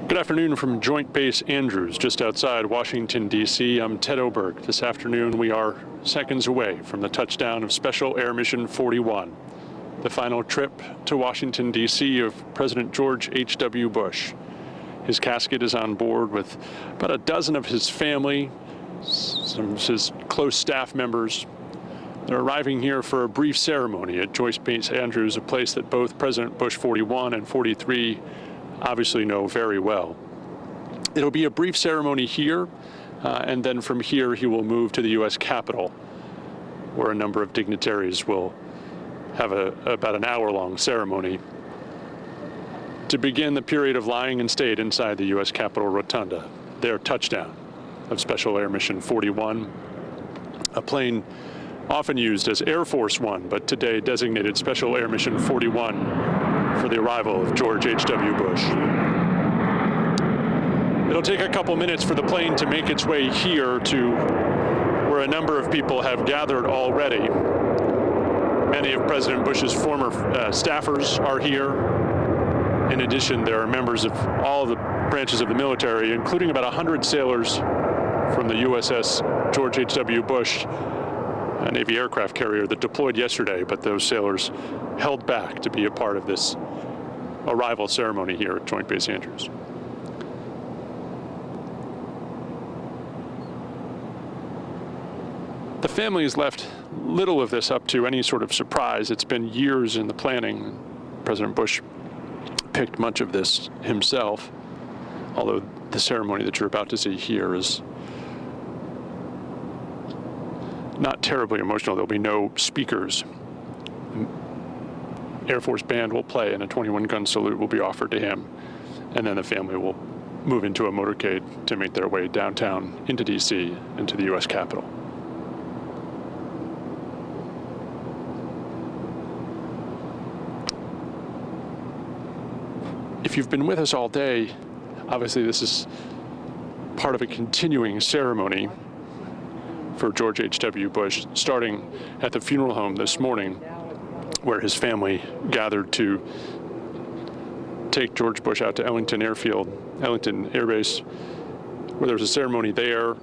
Good afternoon from Joint Base Andrews, just outside Washington, D.C. I'm Ted Oberg. This afternoon we are seconds away from the touchdown of Special Air Mission 41, the final trip to Washington, D.C. of President George H.W. Bush. His casket is on board with about a dozen of his family, some of his close staff members. They're arriving here for a brief ceremony at Joint Base Andrews, a place that both President Bush 41 and 43 obviously know very well. It'll be a brief ceremony here, and then from here he will move to the U.S. Capitol, where a number of dignitaries will have about an hour-long ceremony to begin the period of lying in state inside the U.S. Capitol Rotunda, their touchdown of Special Air Mission 41, a plane often used as Air Force One, but today designated Special Air Mission 41 for the arrival of George H.W. Bush. It'll take a couple minutes for the plane to make its way here to where a number of people have gathered already. Many of President Bush's former staffers are here. In addition, there are members of all of the branches of the military, including about 100 sailors from the USS George H.W. Bush, a Navy aircraft carrier that deployed yesterday, but those sailors held back to be a part of this arrival ceremony here at Joint Base Andrews. The family has left little of this up to any sort of surprise. It's been years in the planning. President Bush picked much of this himself, although the ceremony that you're about to see here is not terribly emotional. There'll be no speakers. Air Force band will play and a 21-gun salute will be offered to him. And then the family will move into a motorcade to make their way downtown into D.C. and to the U.S. Capitol. If you've been with us all day, obviously this is part of a continuing ceremony for George H.W. Bush, starting at the funeral home this morning, where his family gathered to take George Bush out to Ellington Air Base, where there's a ceremony there.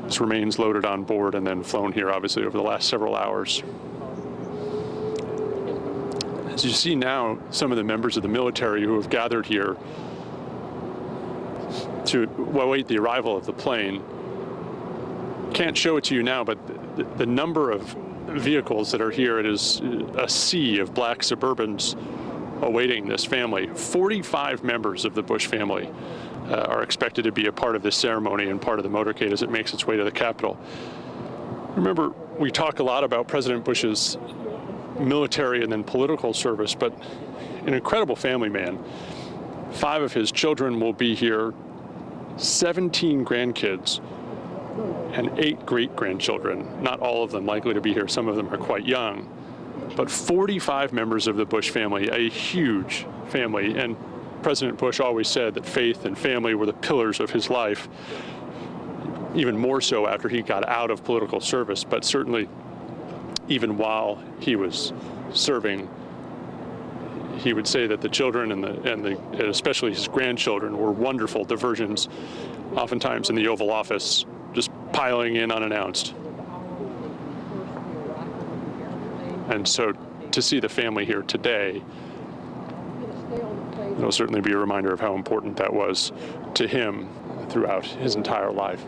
His remains loaded on board and then flown here, obviously, over the last several hours. As you see now, some of the members of the military who have gathered here to await the arrival of the plane. Can't show it to you now, but the number of vehicles that are here, it is a sea of black Suburbans awaiting this family. 45 members of the Bush family are expected to be a part of this ceremony and part of the motorcade as it makes its way to the Capitol. Remember, we talk a lot about President Bush's military and then political service, but an incredible family man. 5 of his children will be here, 17 grandkids, and 8 great-grandchildren, not all of them likely to be here. Some of them are quite young, but 45 members of the Bush family, a huge family. And President Bush always said that faith and family were the pillars of his life, even more so after he got out of political service, but certainly even while he was serving, he would say that the children and especially his grandchildren were wonderful diversions, oftentimes in the Oval Office, just piling in unannounced. And so to see the family here today, it'll certainly be a reminder of how important that was to him throughout his entire life.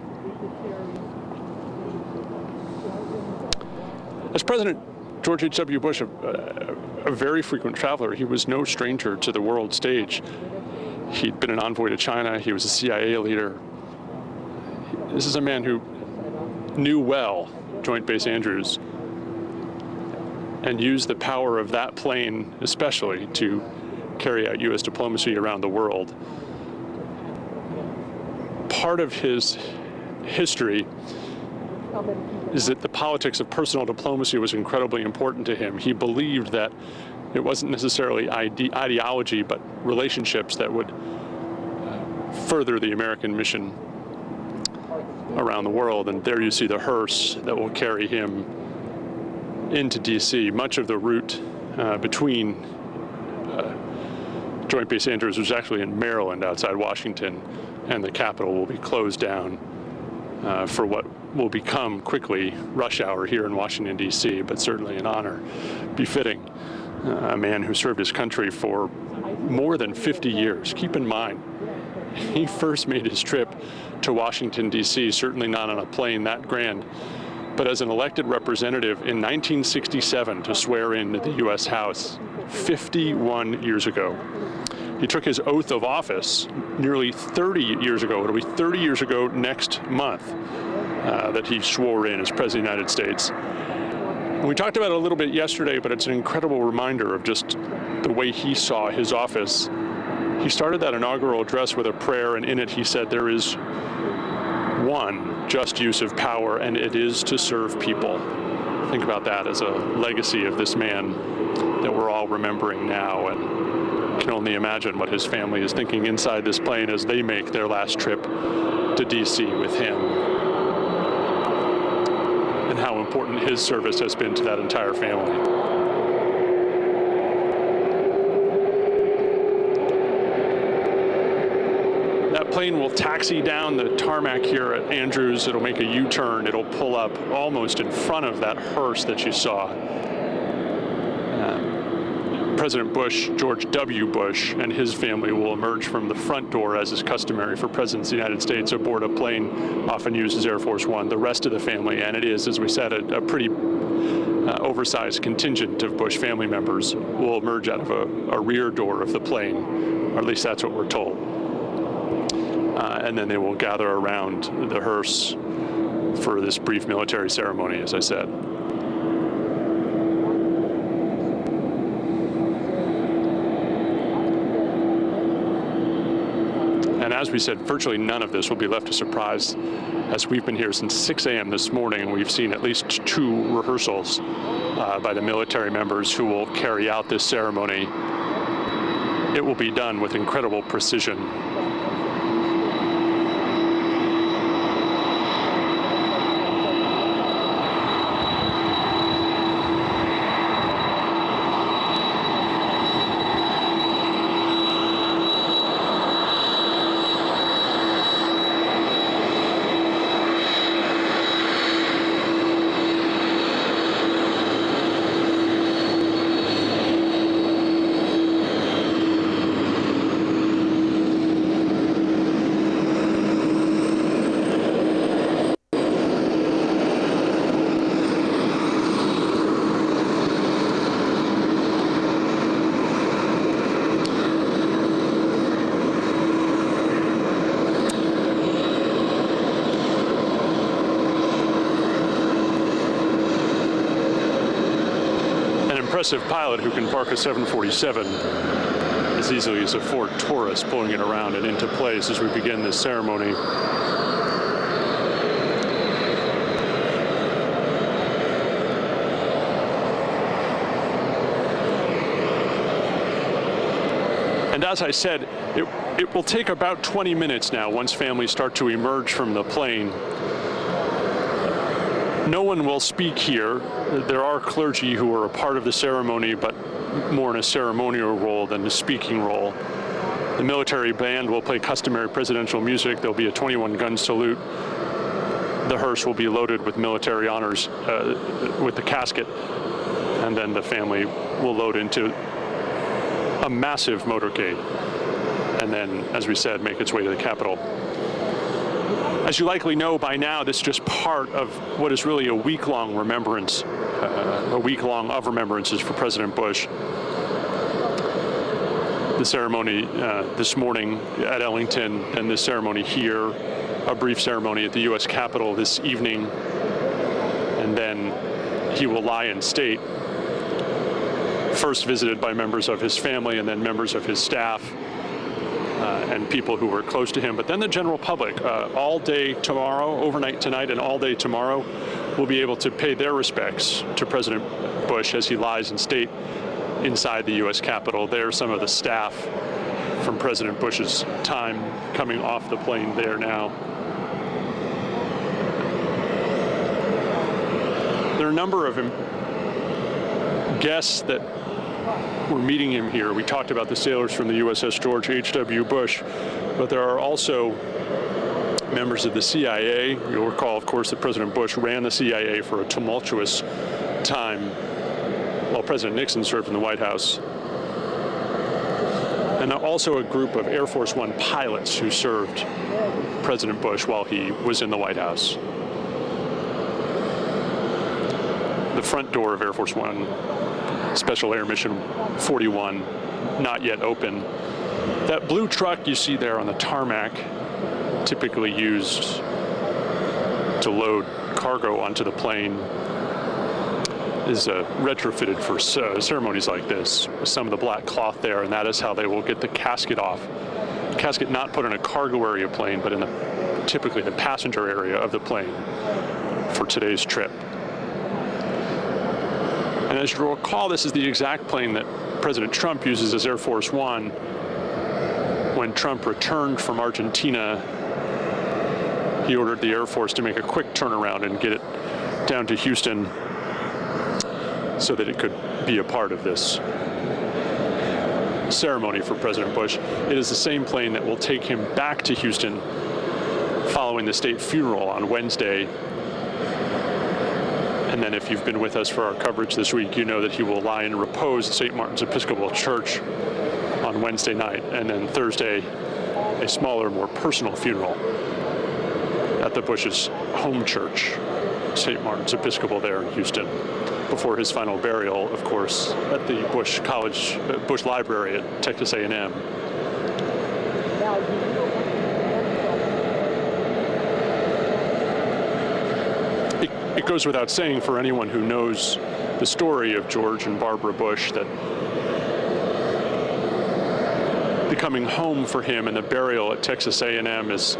As President George H.W. Bush, a very frequent traveler, he was no stranger to the world stage. He'd been an envoy to China. He was a CIA leader. This is a man who knew well Joint Base Andrews and used the power of that plane especially to carry out U.S. diplomacy around the world. Part of his history is that the politics of personal diplomacy was incredibly important to him. He believed that it wasn't necessarily ideology, but relationships that would further the American mission around the world. And there you see the hearse that will carry him into D.C. Much of the route between Joint Base Andrews was actually in Maryland outside Washington, and the Capitol will be closed down for what will become quickly rush hour here in Washington, D.C., but certainly an honor befitting a man who served his country for more than 50 years. Keep in mind, he first made his trip to Washington, D.C., certainly not on a plane that grand, but as an elected representative in 1967 to swear in the U.S. House 51 years ago. He took his oath of office nearly 30 years ago. It'll be 30 years ago next month that he swore in as President of the United States. And we talked about it a little bit yesterday, but it's an incredible reminder of just the way he saw his office. He started that inaugural address with a prayer, and in it he said, there is one just use of power, and it is to serve people. Think about that as a legacy of this man that we're all remembering now, and can only imagine what his family is thinking inside this plane as they make their last trip to D.C. with him, and how important his service has been to that entire family. That plane will taxi down the tarmac here at Andrews. It'll make a U-turn. It'll pull up almost in front of that hearse that you saw. President Bush, George W. Bush, and his family will emerge from the front door, as is customary for presidents of the United States, aboard a plane often used as Air Force One. The rest of the family, and it is, as we said, a pretty oversized contingent of Bush family members, will emerge out of a rear door of the plane, or at least that's what we're told. And then they will gather around the hearse for this brief military ceremony, as I said. And as we said, virtually none of this will be left to surprise, as we've been here since 6 a.m. this morning, and we've seen at least 2 rehearsals by the military members who will carry out this ceremony. It will be done with incredible precision. Impressive pilot who can park a 747 as easily as a Ford Taurus, pulling it around and into place as we begin this ceremony. And as I said, it will take about 20 minutes now once families start to emerge from the plane. No one will speak here. There are clergy who are a part of the ceremony, but more in a ceremonial role than a speaking role. The military band will play customary presidential music. There'll be a 21-gun salute. The hearse will be loaded with military honors with the casket, and then the family will load into a massive motorcade, and then, as we said, make its way to the Capitol. As you likely know by now, this is just part of what is really a week-long remembrance, a week-long of remembrances for President Bush. The ceremony this morning at Ellington, and this ceremony here, a brief ceremony at the U.S. Capitol this evening, and then he will lie in state, first visited by members of his family and then members of his staff. And people who were close to him, but then the general public, all day tomorrow, overnight tonight, and all day tomorrow, will be able to pay their respects to President Bush as he lies in state inside the U.S. Capitol. There are some of the staff from President Bush's time coming off the plane there now. There are a number of guests that we're meeting him here. We talked about the sailors from the USS George H.W. Bush, but there are also members of the CIA. You'll recall, of course, that President Bush ran the CIA for a tumultuous time while President Nixon served in the White House. And also a group of Air Force One pilots who served President Bush while he was in the White House. The front door of Air Force One, Special Air Mission 41, not yet open. That blue truck you see there on the tarmac, typically used to load cargo onto the plane, is retrofitted for ceremonies like this, with some of the black cloth there, and that is how they will get the casket off. The casket not put in a cargo area plane, but in typically the passenger area of the plane for today's trip. And as you'll recall, this is the exact plane that President Trump uses as Air Force One when Trump returned from Argentina. He ordered the Air Force to make a quick turnaround and get it down to Houston so that it could be a part of this ceremony for President Bush. It is the same plane that will take him back to Houston following the state funeral on Wednesday. And then if you've been with us for our coverage this week, you know that he will lie in repose at St. Martin's Episcopal Church on Wednesday night, and then Thursday, a smaller, more personal funeral at the Bush's home church, St. Martin's Episcopal there in Houston, before his final burial, of course, at the Bush Library at Texas A&M. It goes without saying for anyone who knows the story of George and Barbara Bush that the coming home for him and the burial at Texas A&M is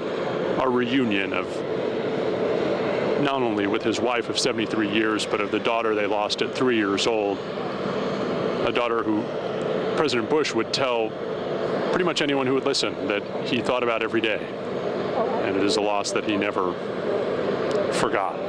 a reunion of not only with his wife of 73 years, but of the daughter they lost at 3 years old. A daughter who President Bush would tell pretty much anyone who would listen that he thought about every day. And it is a loss that he never forgot.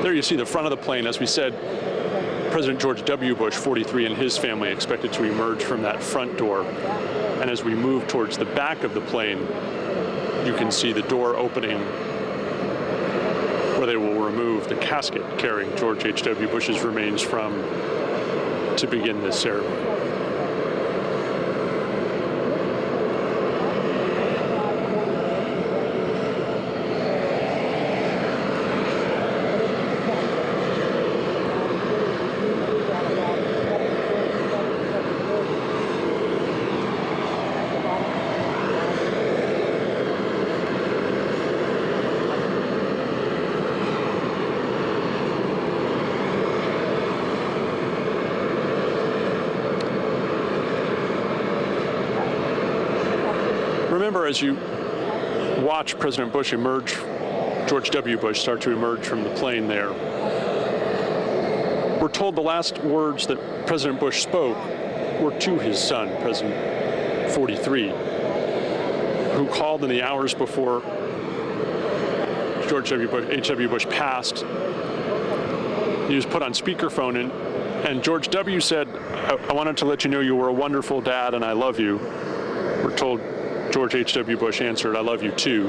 There you see the front of the plane. As we said, President George W. Bush, 43, and his family expected to emerge from that front door. And as we move towards the back of the plane, you can see the door opening where they will remove the casket carrying George H.W. Bush's remains from to begin this ceremony. Remember, as you watch President Bush emerge, George W. Bush start to emerge from the plane there, we're told the last words that President Bush spoke were to his son, President 43, who called in the hours before George H.W. Bush passed. He was put on speakerphone, and George W. said, I wanted to let you know you were a wonderful dad and I love you. We're told George H.W. Bush answered, I love you too.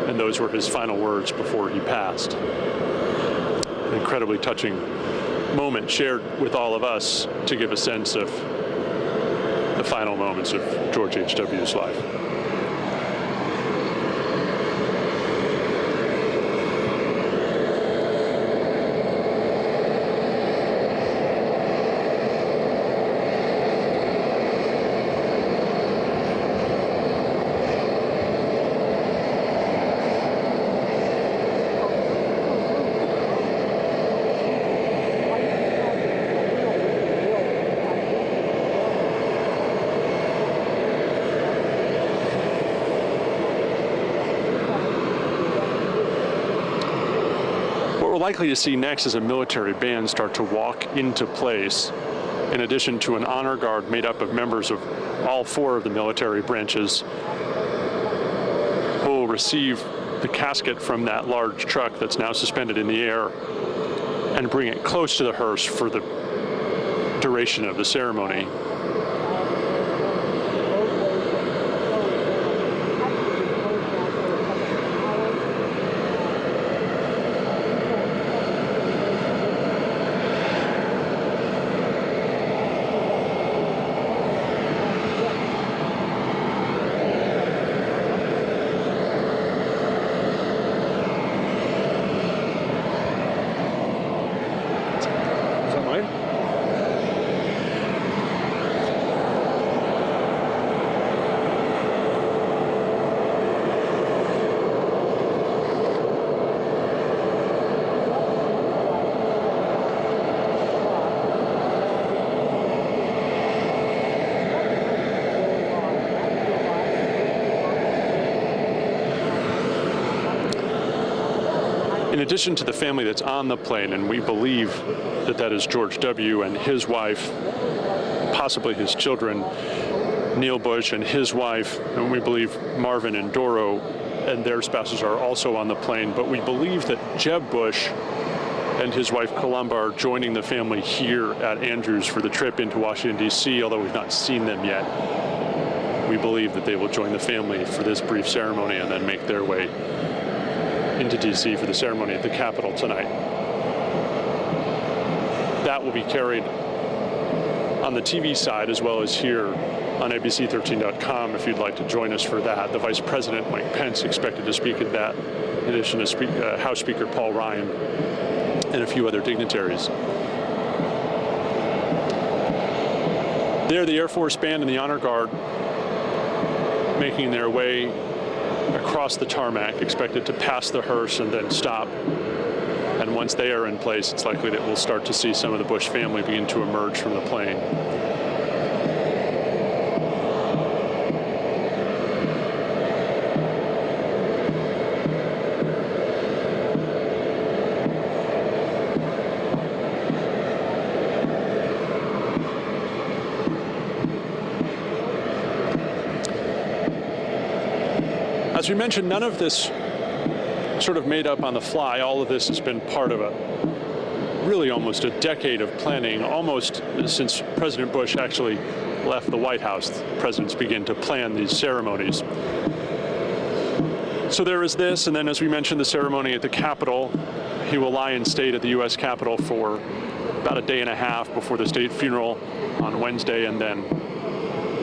And those were his final words before he passed. An incredibly touching moment shared with all of us to give a sense of the final moments of George H.W.'s life. Likely to see next is a military band start to walk into place in addition to an honor guard made up of members of all four of the military branches, who will receive the casket from that large truck that's now suspended in the air and bring it close to the hearse for the duration of the ceremony. In addition to the family that's on the plane, and we believe that that is George W. and his wife, possibly his children, Neil Bush and his wife, and we believe Marvin and Doro and their spouses are also on the plane, but we believe that Jeb Bush and his wife Columba are joining the family here at Andrews for the trip into Washington, D.C., although we've not seen them yet. We believe that they will join the family for this brief ceremony and then make their way into D.C. for the ceremony at the Capitol tonight. That will be carried on the TV side as well as here on ABC13.com if you'd like to join us for that. The Vice President, Mike Pence, expected to speak at that, in addition to House Speaker Paul Ryan and a few other dignitaries. There, the Air Force Band and the Honor Guard making their way across the tarmac, expected to pass the hearse and then stop. And once they are in place, it's likely that we'll start to see some of the Bush family begin to emerge from the plane. As we mentioned, none of this sort of made up on the fly. All of this has been part of really almost a decade of planning, almost since President Bush actually left the White House. Presidents begin to plan these ceremonies. So there is this, and then as we mentioned, the ceremony at the Capitol. He will lie in state at the U.S. Capitol for about a day and a half before the state funeral on Wednesday, and then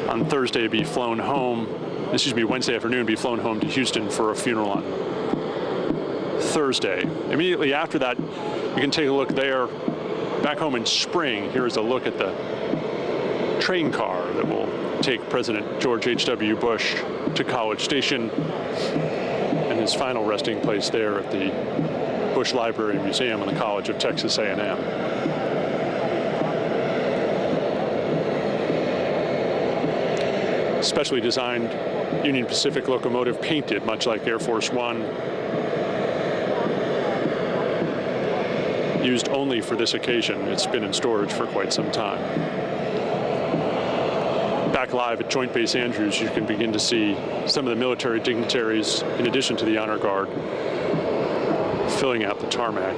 on Thursday be flown home. Wednesday afternoon, be flown home to Houston for a funeral on Thursday. Immediately after that, you can take a look there. Back home in spring, here is a look at the train car that will take President George H.W. Bush to College Station and his final resting place there at the Bush Library and Museum in the College of Texas A&M. Specially designed Union Pacific locomotive, painted much like Air Force One, used only for this occasion. It's been in storage for quite some time. Back live at Joint Base Andrews, you can begin to see some of the military dignitaries, in addition to the Honor Guard, filling out the tarmac.